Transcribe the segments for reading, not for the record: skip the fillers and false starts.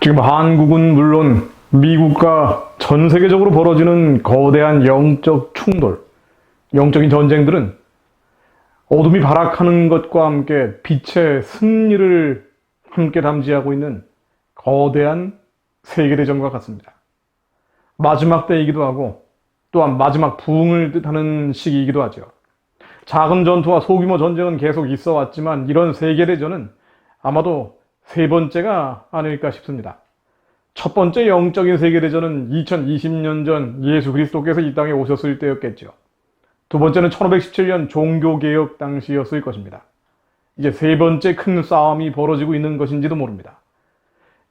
지금 한국은 물론 미국과 전 세계적으로 벌어지는 거대한 영적 충돌, 영적인 전쟁들은 어둠이 발악하는 것과 함께 빛의 승리를 함께 담지하고 있는 거대한 세계대전과 같습니다. 마지막 때이기도 하고 또한 마지막 부흥을 뜻하는 시기이기도 하죠. 작은 전투와 소규모 전쟁은 계속 있어 왔지만 이런 세계대전은 아마도 세 번째가 아닐까 싶습니다. 첫 번째 영적인 세계대전은 2020년 전 예수 그리스도께서 이 땅에 오셨을 때였겠죠. 두 번째는 1517년 종교개혁 당시였을 것입니다. 이제 세 번째 큰 싸움이 벌어지고 있는 것인지도 모릅니다.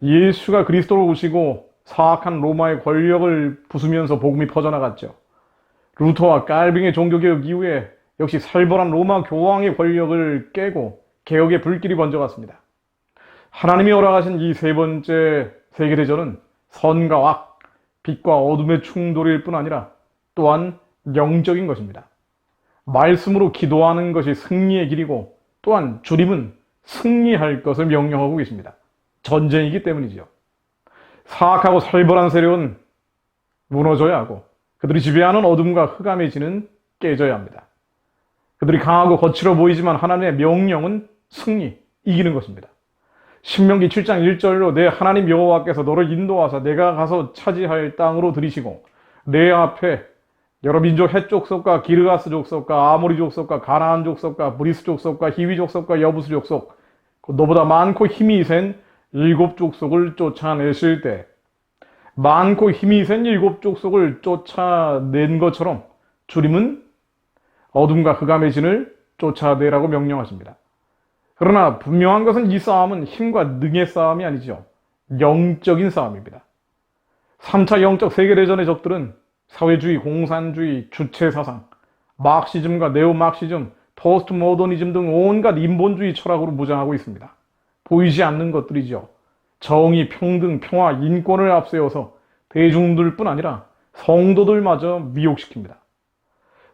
예수가 그리스도로 오시고 사악한 로마의 권력을 부수면서 복음이 퍼져나갔죠. 루터와 깔빙의 종교개혁 이후에 역시 살벌한 로마 교황의 권력을 깨고 개혁의 불길이 번져갔습니다. 하나님이 허락하신 이 세 번째 세계대전은 선과 악, 빛과 어둠의 충돌일 뿐 아니라 또한 영적인 것입니다. 말씀으로 기도하는 것이 승리의 길이고 또한 주님은 승리할 것을 명령하고 계십니다. 전쟁이기 때문이지요. 사악하고 살벌한 세력은 무너져야 하고 그들이 지배하는 어둠과 흑암의 진은 깨져야 합니다. 그들이 강하고 거칠어 보이지만 하나님의 명령은 승리, 이기는 것입니다. 신명기 7장 1절로 내 하나님 여호와께서 너를 인도하사 내가 가서 차지할 땅으로 들이시고 내 앞에 여러 민족 헷 족속과 기르가스 족속과 아모리 족속과 가나안 족속과 브리스 족속과 히위 족속과 여부스 족속 너보다 많고 힘이 센 7족속을 쫓아내실 때 많고 힘이 센 7족속을 쫓아낸 것처럼 주님은 어둠과 흑암의 진을 쫓아내라고 명령하십니다. 그러나 분명한 것은 이 싸움은 힘과 능의 싸움이 아니죠. 영적인 싸움입니다. 3차 영적 세계대전의 적들은 사회주의, 공산주의, 주체사상, 마크시즘과 네오마크시즘, 포스트 모더니즘 등 온갖 인본주의 철학으로 무장하고 있습니다. 보이지 않는 것들이죠. 정의, 평등, 평화, 인권을 앞세워서 대중들뿐 아니라 성도들마저 미혹시킵니다.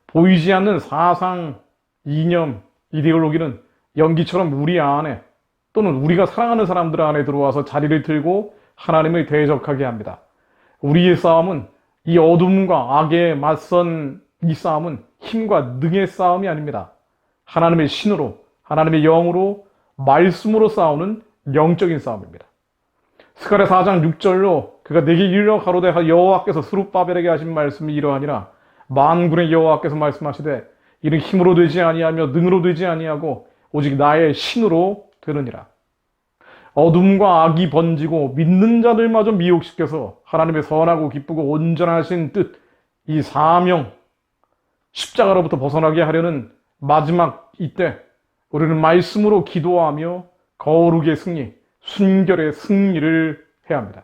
보이지 않는 사상, 이념, 이데올로기는 연기처럼 우리 안에 또는 우리가 사랑하는 사람들 안에 들어와서 자리를 틀고 하나님을 대적하게 합니다. 우리의 싸움은 이 어둠과 악에 맞선 이 싸움은 힘과 능의 싸움이 아닙니다. 하나님의 신으로, 하나님의 영으로, 말씀으로 싸우는 영적인 싸움입니다. 스가랴 4장 6절로 그가 내게 이르러 가로되 여호와께서 스룹바벨에게 하신 말씀이 이러하니라 만군의 여호와께서 말씀하시되 이는 힘으로 되지 아니하며 능으로 되지 아니하고 오직 나의 신으로 되느니라. 어둠과 악이 번지고 믿는 자들마저 미혹시켜서 하나님의 선하고 기쁘고 온전하신 뜻, 이 사명, 십자가로부터 벗어나게 하려는 마지막 이때 우리는 말씀으로 기도하며 거룩의 승리, 순결의 승리를 해야 합니다.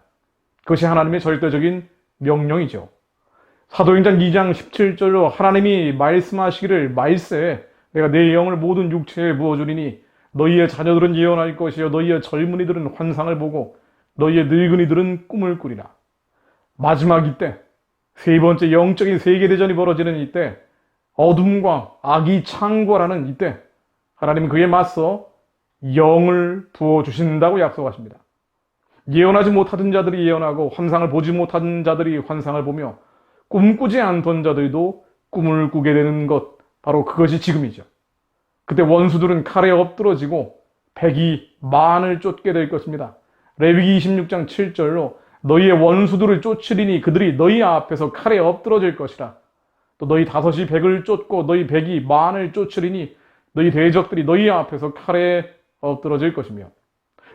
그것이 하나님의 절대적인 명령이죠. 사도행전 2장 17절로 하나님이 말씀하시기를 말세에 내가 내 영을 모든 육체에 부어주리니 너희의 자녀들은 예언할 것이요 너희의 젊은이들은 환상을 보고 너희의 늙은이들은 꿈을 꾸리라. 마지막 이때 세 번째 영적인 세계대전이 벌어지는 이때 어둠과 악이 창궐하는 이때 하나님은 그에 맞서 영을 부어주신다고 약속하십니다. 예언하지 못하던 자들이 예언하고 환상을 보지 못한 자들이 환상을 보며 꿈꾸지 않던 자들도 꿈을 꾸게 되는 것, 바로 그것이 지금이죠. 그때 원수들은 칼에 엎드러지고 백이 만을 쫓게 될 것입니다. 레위기 26장 7절로 너희의 원수들을 쫓으리니 그들이 너희 앞에서 칼에 엎드러질 것이라. 또 너희 다섯이 백을 쫓고 너희 백이 만을 쫓으리니 너희 대적들이 너희 앞에서 칼에 엎드러질 것이며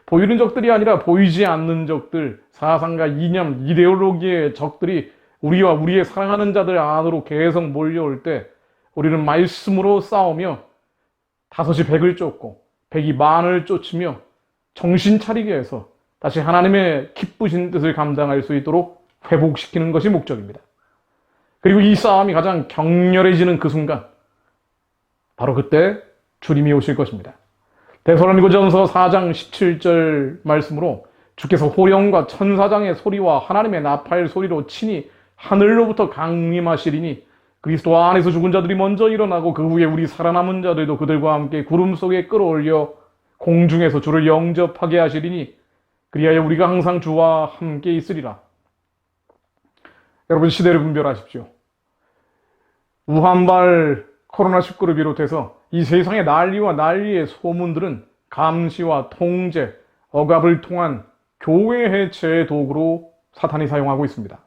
보이는 적들이 아니라 보이지 않는 적들, 사상과 이념, 이데올로기의 적들이 우리와 우리의 사랑하는 자들 안으로 계속 몰려올 때 우리는 말씀으로 싸우며 다섯이 백을 쫓고 백이 만을 쫓으며 정신 차리게 해서 다시 하나님의 기쁘신 뜻을 감당할 수 있도록 회복시키는 것이 목적입니다. 그리고 이 싸움이 가장 격렬해지는 그 순간 바로 그때 주님이 오실 것입니다. 데살로니가전서 4장 17절 말씀으로 주께서 호령과 천사장의 소리와 하나님의 나팔 소리로 친히 하늘로부터 강림하시리니 그리스도 안에서 죽은 자들이 먼저 일어나고 그 후에 우리 살아남은 자들도 그들과 함께 구름 속에 끌어올려 공중에서 주를 영접하게 하시리니 그리하여 우리가 항상 주와 함께 있으리라. 여러분, 시대를 분별하십시오. 우한발 코로나19를 비롯해서 이 세상의 난리와 난리의 소문들은 감시와 통제, 억압을 통한 교회 해체의 도구로 사탄이 사용하고 있습니다.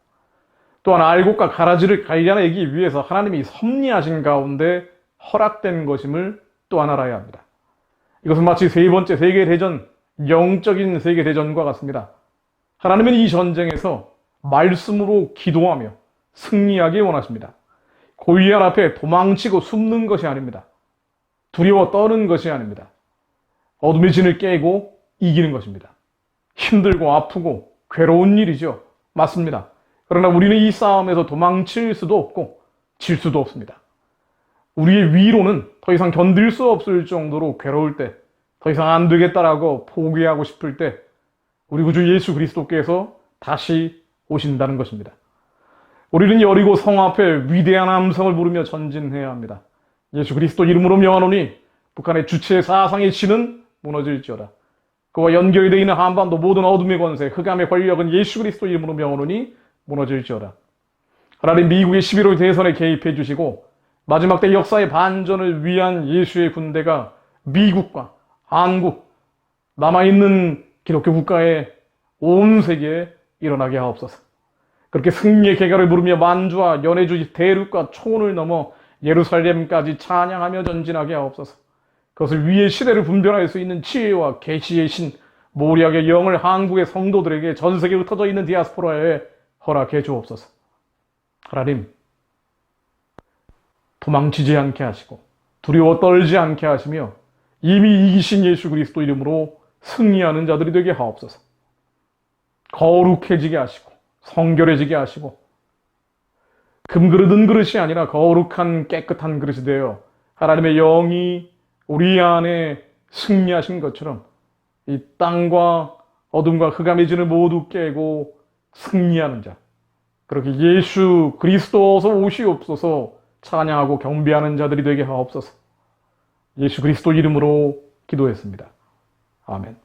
또한 알곡과 가라지를 갈려내기 위해서 하나님이 섭리하신 가운데 허락된 것임을 또한 알아야 합니다. 이것은 마치 세 번째 세계대전, 영적인 세계대전과 같습니다. 하나님은 이 전쟁에서 말씀으로 기도하며 승리하기 원하십니다. 골리앗 앞에 도망치고 숨는 것이 아닙니다. 두려워 떠는 것이 아닙니다. 어둠의 진을 깨고 이기는 것입니다. 힘들고 아프고 괴로운 일이죠. 맞습니다. 그러나 우리는 이 싸움에서 도망칠 수도 없고 질 수도 없습니다. 우리의 위로는 더 이상 견딜 수 없을 정도로 괴로울 때, 더 이상 안 되겠다라고 포기하고 싶을 때 우리 구주 예수 그리스도께서 다시 오신다는 것입니다. 우리는 여리고 성 앞에 위대한 함성을 부르며 전진해야 합니다. 예수 그리스도 이름으로 명하노니 북한의 주체 사상의 신은 무너질지어다. 그와 연결되어 있는 한반도 모든 어둠의 권세, 흑암의 권력은 예수 그리스도 이름으로 명하노니 무너질지어다. 하나님 미국의 11월 대선에 개입해 주시고 마지막 때 역사의 반전을 위한 예수의 군대가 미국과 한국, 남아있는 기독교 국가의 온 세계에 일어나게 하옵소서. 그렇게 승리의 개가를 부르며 만주와 연해주 대륙과 초원을 넘어 예루살렘까지 찬양하며 전진하게 하옵소서. 그것을 위해 시대를 분별할 수 있는 지혜와 계시의 신, 모략의 영을 한국의 성도들에게 전 세계에 흩어져 있는 디아스포라에 허락해 주옵소서. 하나님, 도망치지 않게 하시고 두려워 떨지 않게 하시며 이미 이기신 예수 그리스도 이름으로 승리하는 자들이 되게 하옵소서. 거룩해지게 하시고 성결해지게 하시고 금그릇 은그릇이 아니라 거룩한 깨끗한 그릇이 되어 하나님의 영이 우리 안에 승리하신 것처럼 이 땅과 어둠과 흑암의 진을 모두 깨고 승리하는 자, 그렇게 예수 그리스도 어서 오시옵소서 찬양하고 경배하는 자들이 되게 하옵소서. 예수 그리스도 이름으로 기도했습니다. 아멘.